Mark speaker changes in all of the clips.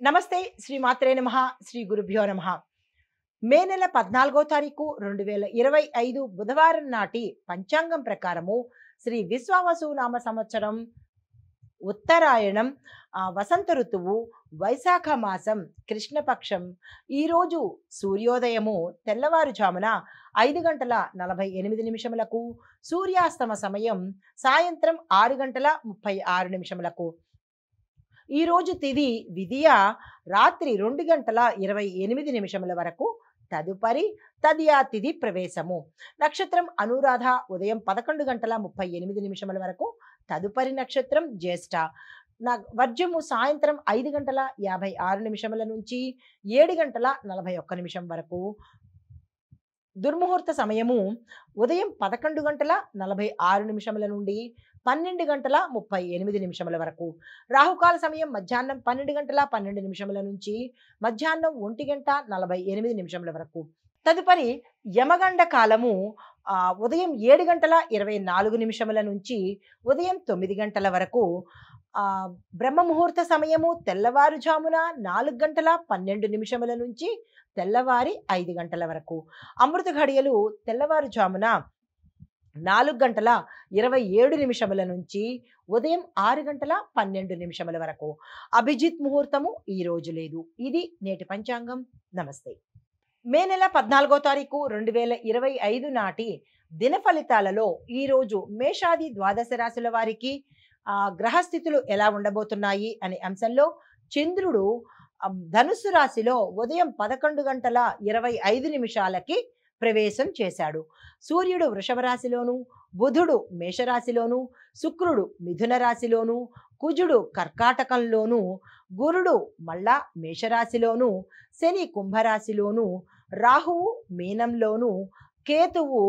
Speaker 1: నమస్తే శ్రీ మాత్రే నమః శ్రీ గురుభ్యో నమః మే నెల 14వ తారీఖు 2025 బుధవారం నాటి పంచాంగం ప్రకారము శ్రీ విశ్వావసు నామ సంవత్సరం ఉత్తరాయణం వసంత ఋతువు వైశాఖ మాసం కృష్ణపక్షం ఈరోజు సూర్యోదయము తెల్లవారుజామున 5 గంటల 48 నిమిషములకు సూర్యాస్తమ సమయం సాయంత్రం 6 గంటల 36 నిమిషములకు ఈ రోజు తిథి విధియ రాత్రి 2 గంటల 28 నిమిషముల వరకు తదుపరి తదియా తిథి ప్రవేశము నక్షత్రం అనురాధ ఉదయం 11 గంటల 38 నిమిషముల వరకు తదుపరి నక్షత్రం జ్యేష్ఠ వర్జము సాయంత్రం 5 గంటల 56 నిమిషముల నుంచి 7 గంటల 41 నిమిషం వరకు దుర్ముహూర్త సమయము ఉదయం 11 గంటల 46 నిమిషముల నుండి 12 గంటల 38 నిమిషముల వరకు రాహుకాల సమయం మధ్యాహ్నం 12 గంటల 12 నిమిషముల నుంచి మధ్యాహ్నం 1 గంట 48 నిమిషముల వరకు తదుపరి యమగండ కాలము ఉదయం 7 గంటల 24 నిమిషముల నుంచి ఉదయం 9 గంటల వరకు బ్రహ్మ ముహూర్త సమయము తెల్లవారుజామున 4 గంటల 12 నిమిషముల నుంచి తెల్లవారి 5 గంటల వరకు అమృత ఘడియలు తెల్లవారుజామున 4 గంటల 27 నిమిషముల నుంచి ఉదయం 6 గంటల 12 నిమిషముల వరకు అభిజిత్ ముహూర్తము ఈ రోజు లేదు. ఇది నేటి పంచాంగం. నమస్తే. మే నెల 14వ తారీఖు 2025 నాటి దిన ఫలితాలలో ఈరోజు మేషాది ద్వాదశ రాశుల వారికి గ్రహస్థితులు ఎలా ఉండబోతున్నాయి అనే అంశంలో చంద్రుడు ధనుస్సు రాశిలో ఉదయం 11 గంటల 25 నిమిషాలకి ప్రవేశం చేశాడు. సూర్యుడు వృషభ రాశిలోను, బుధుడు మేషరాశిలోను, శుక్రుడు మిథున రాశిలోను, కుజుడు కర్కాటకంలోను, గురుడు మళ్ళా మేషరాశిలోను, శని కుంభరాశిలోను, రాహువు మీనంలోను, కేతువు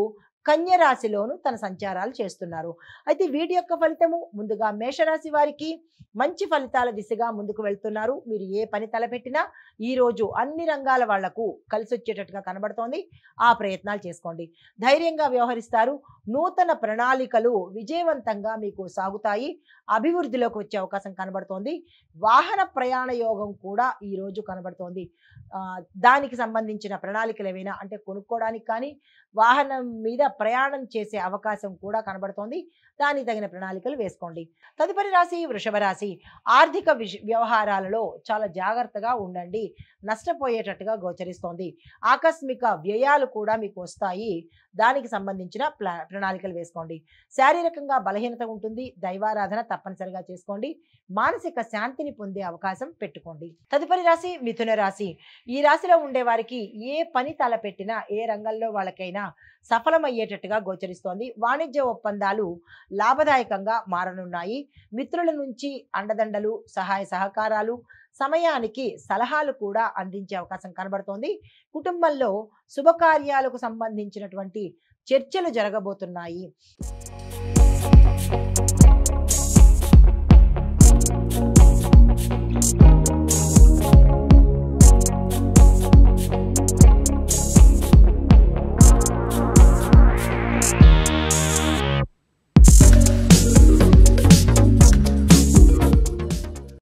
Speaker 1: కన్య రాశిలోను తన సంచారాలు చేస్తున్నారు. అయితే వీటి యొక్క ఫలితము ముందుగా మేషరాశి వారికి మంచి ఫలితాల దిశగా ముందుకు వెళ్తున్నారు. మీరు ఏ పని తలపెట్టినా ఈ రోజు అన్ని రంగాల వాళ్లకు కలిసి వచ్చేటట్టుగా కనబడుతోంది. ఆ ప్రయత్నాలు చేసుకోండి. ధైర్యంగా వ్యవహరిస్తారు. నూతన ప్రణాళికలు విజయవంతంగా మీకు సాగుతాయి. అభివృద్ధిలోకి వచ్చే అవకాశం కనబడుతోంది. వాహన ప్రయాణ యోగం కూడా ఈ రోజు కనబడుతోంది. దానికి సంబంధించిన ప్రణాళికలు ఏవైనా అంటే కొనుక్కోవడానికి కానీ వాహనం మీద ప్రయాణం చేసే అవకాశం కూడా కనబడుతోంది. దానికి తగిన ప్రణాళికలు వేసుకోండి. తదుపరి రాశి వృషభ రాశి. ఆర్థిక వ్యవహారాలలో చాలా జాగ్రత్తగా ఉండండి. నష్టపోయేటట్టుగా గోచరిస్తోంది. ఆకస్మిక వ్యయాలు కూడా మీకు వస్తాయి. దానికి సంబంధించిన ప్రణాళికలు వేసుకోండి. శారీరకంగా బలహీనత ఉంటుంది. దైవారాధన తప్పనిసరిగా చేసుకోండి. మానసిక శాంతిని పొందే అవకాశం పెట్టుకోండి. తదుపరి రాశి మిథున రాశి. ఈ రాశిలో ఉండే వారికి ఏ పని తలపెట్టినా ఏ రంగంలో వాళ్ళకైనా సఫలమయ్యేటట్టుగా గోచరిస్తోంది. వాణిజ్య ఒప్పందాలు లాభదాయకంగా మారనున్నాయి. మిత్రుల నుంచి అండదండలు, సహాయ సహకారాలు, సమయానికి సలహాలు కూడా అందించే అవకాశం కనబడుతోంది. కుటుంబంలో శుభకార్యాలకు సంబంధించినటువంటి చర్చలు జరగబోతున్నాయి.